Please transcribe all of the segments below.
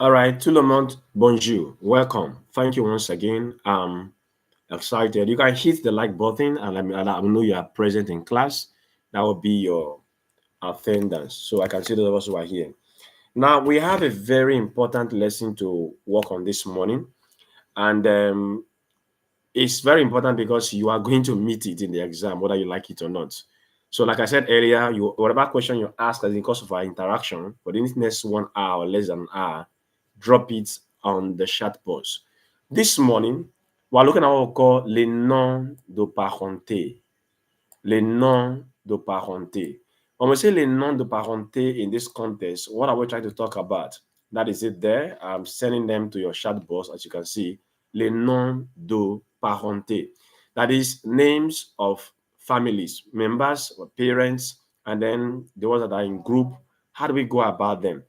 All right, tout le monde, bonjour, welcome. Thank you once again. Excited. You can hit the like button and let me know you are present in class. That will be your attendance. So I can see those of us who are here. Now we have a very important lesson to work on this morning, and it's very important because you are going to meet it in the exam, whether you like it or not. So, like I said earlier, whatever question you ask as in course of our interaction for the next 1 hour or less than an hour, drop it on the chat box. This morning, we're looking at what we call les noms de parenté. Les noms de parenté. When we say les noms de parenté in this context, what are we trying to talk about? That is it there. I'm sending them to your chat box, as you can see. Les noms de parenté. That is names of families, members or parents, and then the ones that are in group. How do we go about them?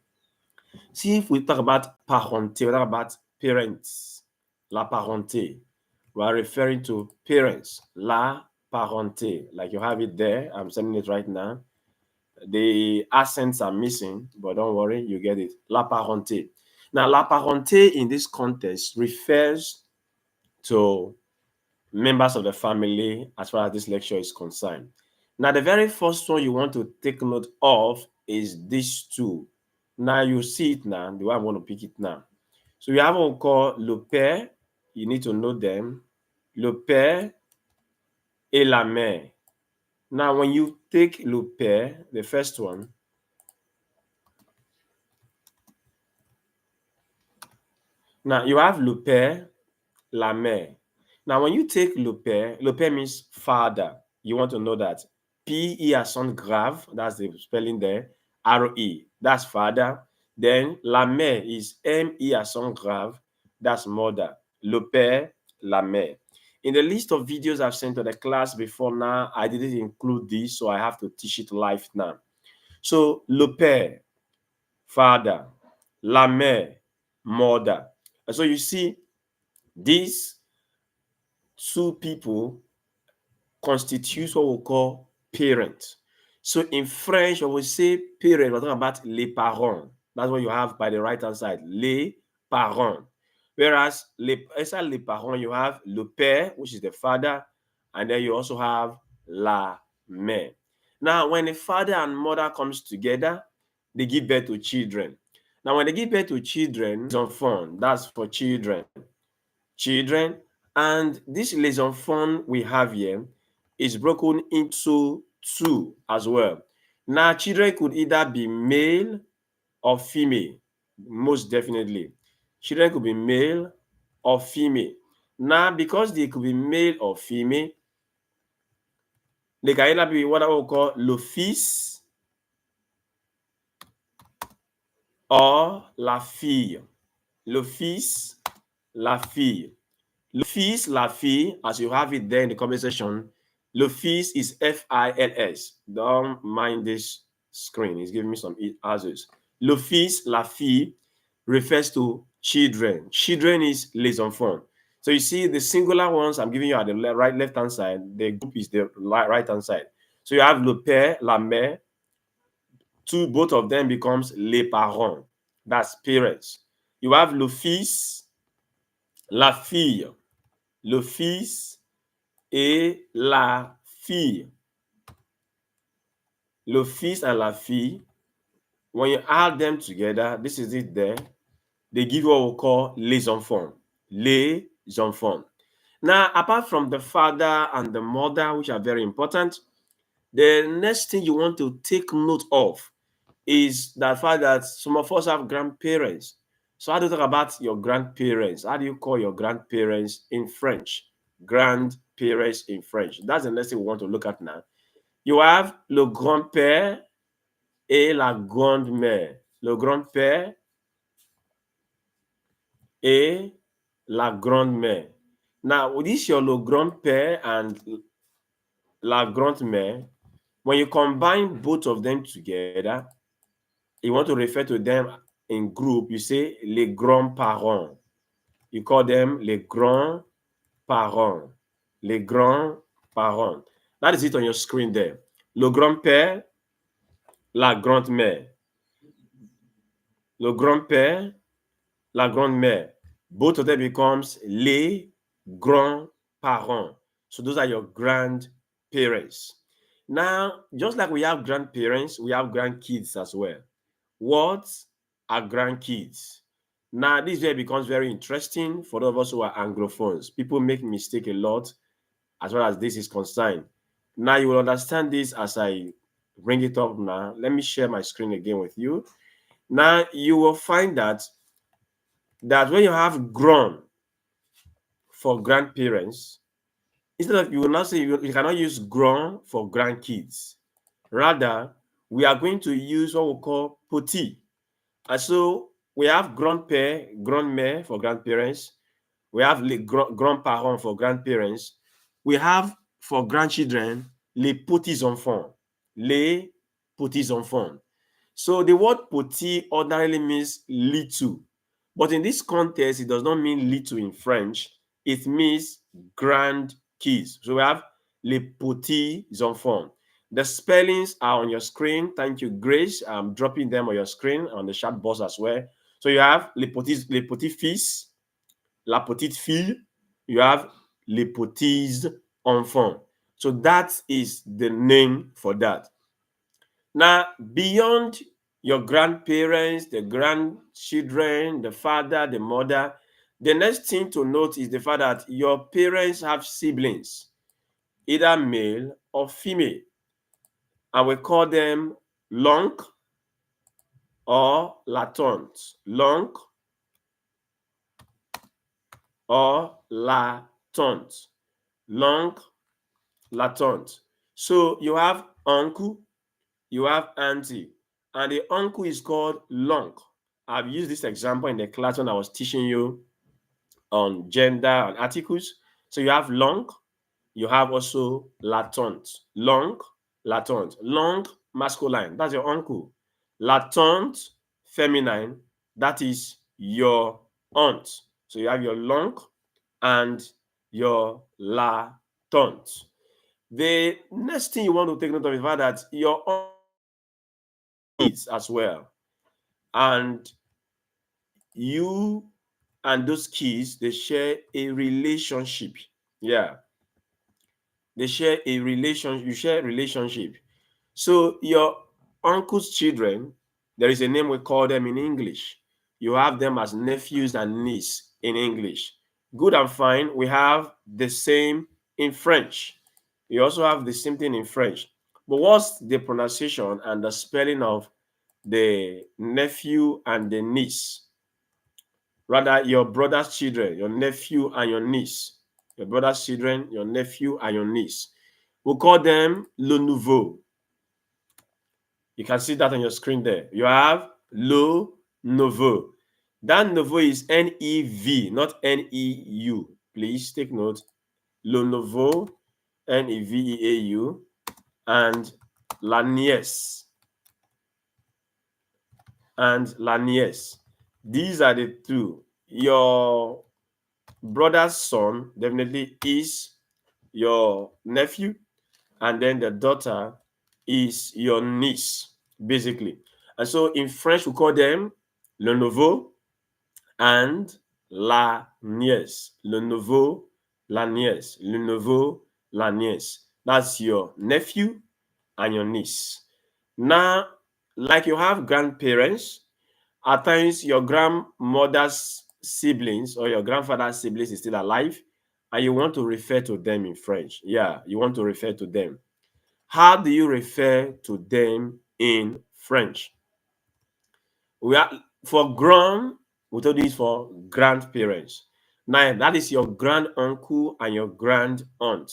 See, if we talk about parenté, we talk about parents, la parenté. We are referring to parents, la parenté. Like you have it there. I'm sending it right now. The accents are missing, but don't worry, you get it. La parenté. Now, la parenté in this context refers to members of the family as far as this lecture is concerned. Now, the very first one you want to take note of is these two. Now, you see it now, the way I'm going to pick it now. So, you have what we call le père, you need to know them, le père et la mère. Now, when you take le père, the first one, now you have le père, la mère. Now, when you take le père means father. You want to know that. P-E accent grave, that's the spelling there. R-E, that's father. Then la mère is M-E accent grave, that's mother. Le père, la mère. In the list of videos I've sent to the class before now, I didn't include this, so I have to teach it live now. So, le père, father. La mère, mother. And so you see, these two people constitutes what we call parents. So in French, when we say parent, we're talking about les parents. That's what you have by the right hand side, les parents. Whereas inside les parents, you have le père, which is the father, and then you also have la mère. Now, when a father and mother comes together, they give birth to children. Now, when they give birth to children, les enfants, that's for children. Children, and this les enfants we have here is broken into two as well. Now, children could either be male or female, most definitely. Children could be male or female. Now, because they could be male or female, they can either be what I will call le fils or la fille. Le fils, la fille. Le fils, la fille, as you have it there in the comment section, le fils is F-I-L-S. Don't mind this screen. It's giving me some others. Le fils, la fille refers to children. Children is les enfants. So you see the singular ones I'm giving you at the left-hand side. The group is the right-hand side. So you have le père, la mère. Both of them becomes les parents. That's parents. You have le fils, la fille. Le fils et la fille. Le fils and la fille, when you add them together, this is it there, they give what we call les enfants. Les enfants. Now, apart from the father and the mother, which are very important, the next thing you want to take note of is the fact that some of us have grandparents. So how do you talk about your grandparents? How do you call your grandparents in French? Grandparents in French. That's the next thing we want to look at now. You have le grand-père et la grande-mère. Le grand-père et la grande-mère. Now, this your le grand-père and la grande-mère. When you combine both of them together, you want to refer to them in group, you say les grands-parents. You call them les grands-parents. Les grands-parents. That is it on your screen there. Le grand-père, la grande-mère. Le grand-père, la grand-mère. Both of them becomes les grands-parents. So those are your grandparents. Now, just like we have grandparents, we have grandkids as well. What are grandkids? Now, this way becomes very interesting for those of us who are Anglophones. People make mistake a lot as far as this is concerned. Now, you will understand this as I bring it up now. Let me share my screen again with you. Now, you will find that when you have grown for grandparents, instead of, you will not say, you cannot use grown for grandkids. Rather, we are going to use what we call petit. And so we have grand-père, grand-mère for grandparents. We have les grands-parents for grandparents. We have for grandchildren, les petits-enfants. Les petits-enfants. So the word petit ordinarily means little. But in this context, it does not mean little in French. It means grandkids. So we have les petits-enfants. The spellings are on your screen. Thank you, Grace. I'm dropping them on your screen on the chat box as well. So you have les petits-fils, la petite fille. You have les petits-enfants. So that is the name for that. Now, beyond your grandparents, the grandchildren, the father, the mother, the next thing to note is the fact that your parents have siblings, either male or female. And we call them l'oncle or la tante. L'oncle or la tante. L'oncle, la tante. So you have uncle, you have auntie, and the uncle is called l'oncle. I've used this example in the class when I was teaching you on gender and articles. So you have l'oncle, you have also la tante. L'oncle, la tante. L'oncle, masculine, that's your uncle. La tante, feminine, that is your aunt. So you have your l'oncle and your la tante. The next thing you want to take note of is that your aunt needs as well. And you and those kids, they share a relationship. Yeah. They share a relation, you share a relationship. So your uncle's children, there is a name we call them in English. You have them as nephews and niece in English. Good and fine. We have the same in French. You also have the same thing in French. But what's the pronunciation and the spelling of the nephew and the niece? Rather, your brother's children, your nephew and your niece. Your brother's children, your nephew and your niece. We call them le nouveau. You can see that on your screen there. You have le nouveau. That nouveau is N-E-V, not N-E-U. Please take note. Le nouveau, N-E-V-E-A-U, and la nièce. And la nièce. These are the two. Your brother's son definitely is your nephew, and then the daughter is your niece, basically. And so in French, we call them le nouveau and la nièce. Le nouveau, la nièce. Le nouveau, la nièce. That's your nephew and your niece. Now, like you have grandparents, at times your grandmother's siblings or your grandfather's siblings is still alive, and you want to refer to them in French. Yeah, you want to refer to them. How do you refer to them in French? We are for grand, we told you it's for grandparents. Now, that is your grand uncle and your grand aunt.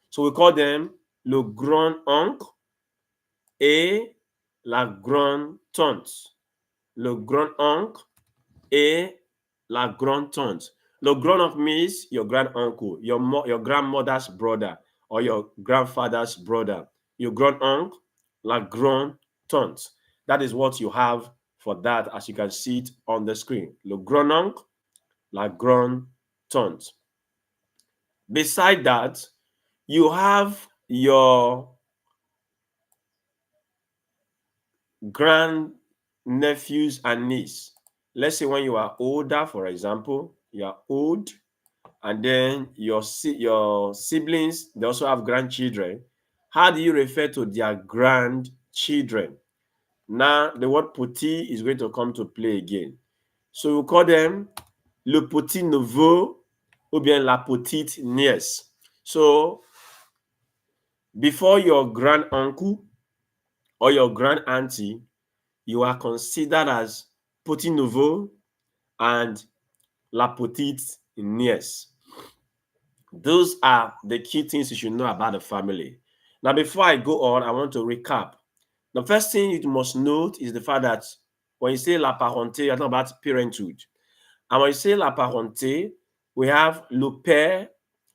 So we call them le grand oncle et la grande tante. Le grand oncle et la grande tante. Le grand oncle means your grand uncle, your grandmother's brother or your grandfather's brother. Your grand uncle, la grande tante. That is what you have for that, as you can see it on the screen. Le grand oncle, la grande tante. Beside that, you have your grand nephews and niece. let's say when you are older, for example, you are old, and then your siblings, they also have grandchildren. How do you refer to their grandchildren? Now, the word petit is going to come to play again. So we call them le petit neveu ou bien la petite nièce. So before your grand uncle or your grand auntie, you are considered as petit neveu and la petite nièce. Those are the key things you should know about the family. Now, before I go on, I want to recap. The first thing you must note is the fact that when you say la parenté, you're talking about parenthood. And when you say la parenté, we have le père,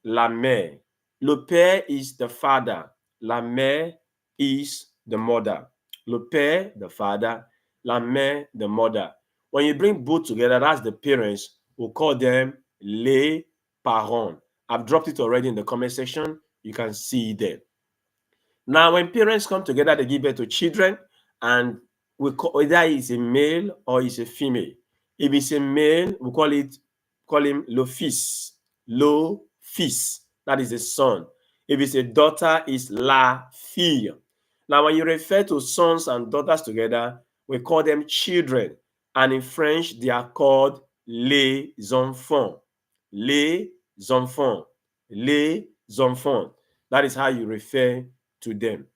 la mère. Le père is the father. La mère is the mother. Le père, the father. La mère, the mother. When you bring both together, that's the parents. We'll call them les parents. I've dropped it already in the comment section. You can see it there. Now, when parents come together, they give birth to children, and we call either it's a male or it's a female. If it's a male, we call him le fils. Le fils. That is the son. If it's a daughter, it's la fille. Now, when you refer to sons and daughters together, we call them children. And in French, they are called les enfants. Les enfants. Les enfants. That is how you refer to them.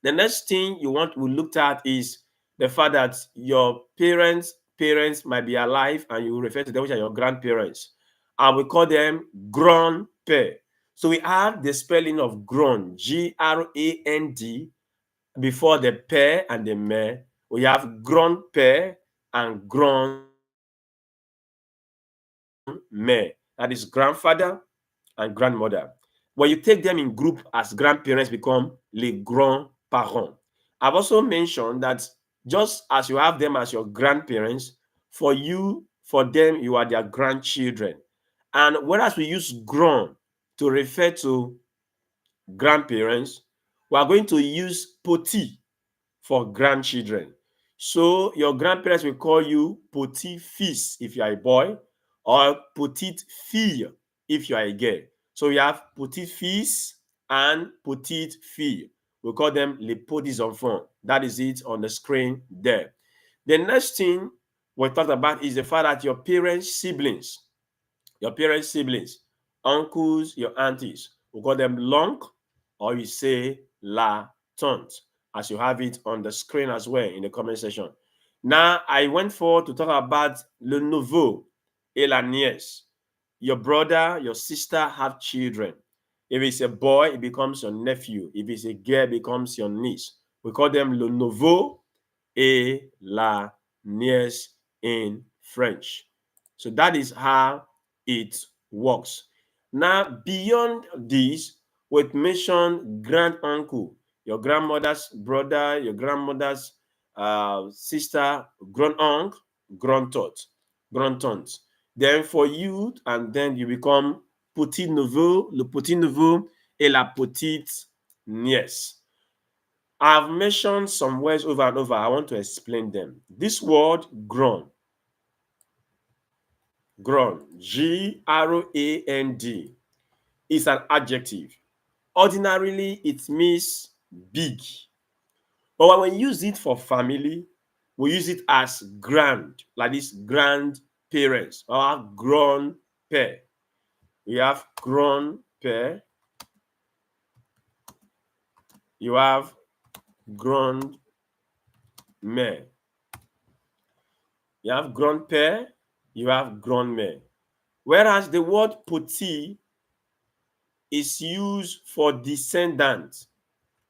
The next thing we looked at is the fact that your parents might be alive, and you refer to them, which are your grandparents, and we call them grand-père. So we have the spelling of grand, G-R-A-N-D, before the père and the mère. We have grand-père and grand-mère. That is grandfather and grandmother. When you take them in group as grandparents, become les grands-parents. I've also mentioned that just as you have them as your grandparents, for them, you are their grandchildren. And whereas we use grand to refer to grandparents, we are going to use petit for grandchildren. So your grandparents will call you petit-fils if you are a boy, or petite fille if you are a girl. So we have petit-fils and petite fille. We call them les petits enfants. That is it on the screen there. The next thing we talked about is the fact that your parents' siblings, uncles, your aunties, we call them l'oncle, or you say la tante, as you have it on the screen as well in the comment section. Now, I went forward to talk about le neveu et la nièce. Your brother, your sister have children. If it's a boy, it becomes your nephew. If it's a girl, it becomes your niece. We call them le neveu et la nièce in French. So that is how it works. Now, beyond this, we mention grand uncle, your grandmother's brother, your grandmother's sister, grand uncle, grand tante. Then for you, and then you become petit neveu, le petit neveu et la petite nièce. I've mentioned some words over and over. I want to explain them. This word grand, G-R-A-N-D, is an adjective. Ordinarily, it means big. But when we use it for family, we use it as grand, like this grandparents or grand-père. We have grand-père. You have grand-mère. You have grand-père. You have grandmère. Whereas the word petit is used for descendants.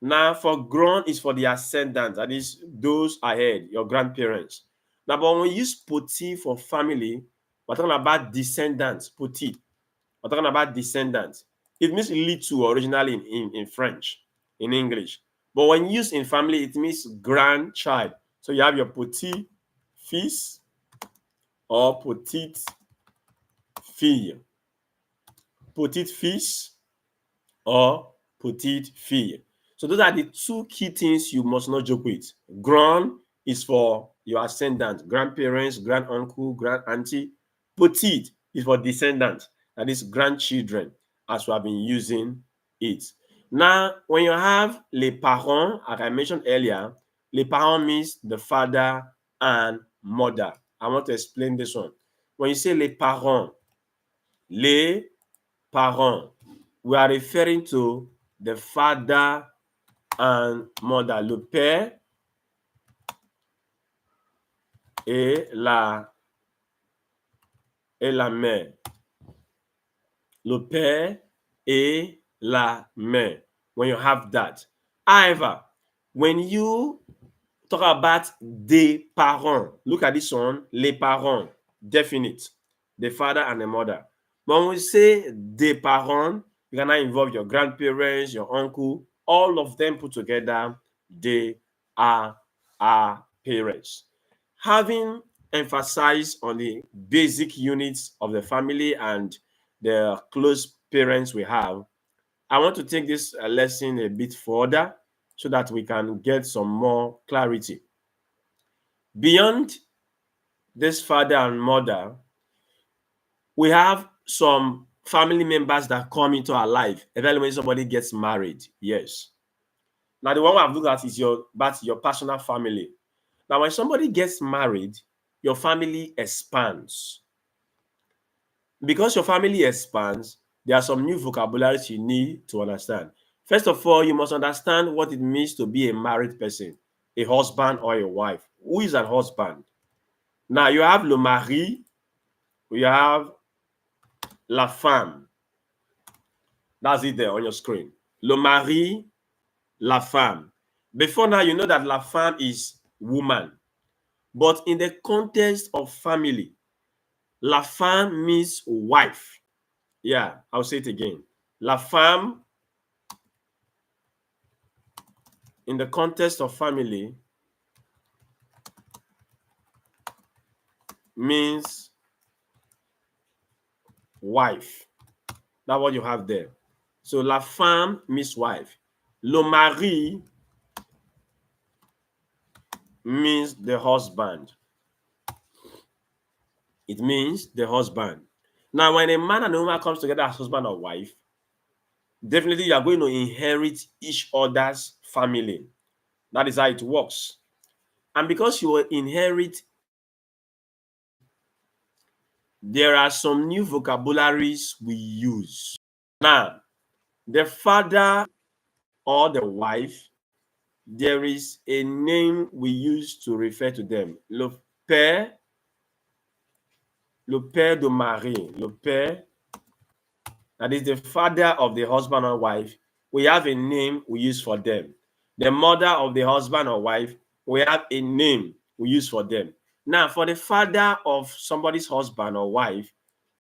Now, for grand is for the ascendants, that is those ahead, your grandparents. Now, but when we use petit for family, we're talking about descendants, petit. We're talking about descendants. It means little originally in French, in English. But when used in family, it means grandchild. So you have your petit fils or petite fille. Petite fils or petite fille. So those are the two key things you must not joke with. Grand is for your ascendant, grandparents, grand uncle, grand auntie. Petit is for descendants, that is grandchildren, as we have been using it. Now, when you have les parents, as I mentioned earlier, les parents means the father and mother. I want to explain this one. When you say les parents, we are referring to the father and mother, le père et la mère. Le père et la mère. When you have that. However, when you talk about des parents, look at this one, les parents, definite, the father and the mother. But when we say des parents, you can now involve your grandparents, your uncle, all of them put together, they are our parents. Having emphasized on the basic units of the family and the close parents we have, I want to take this lesson a bit further so that we can get some more clarity. Beyond this father and mother, we have some family members that come into our life, especially when somebody gets married. Yes. Now, the one I've looked at is your personal family. Now, when somebody gets married, your family expands. Because your family expands, there are some new vocabularies you need to understand. First of all, you must understand what it means to be a married person, a husband or a wife. Who is a husband? Now, you have le mari, you have la femme. That's it there on your screen. Le mari, la femme. Before now, you know that la femme is woman. But in the context of family, la femme means wife. Yeah, I'll say it again. La femme, in the context of family, means wife. That's what you have there. So la femme means wife. Le mari means the husband. It means the husband. Now, when a man and a woman comes together as husband or wife, definitely you are going to inherit each other's family. That is how it works. And because you will inherit, there are some new vocabularies we use. Now, the father or the wife, there is a name we use to refer to them. Le père de mari, le père, that is the father of the husband or wife, we have a name we use for them. The mother of the husband or wife, we have a name we use for them. Now, for the father of somebody's husband or wife,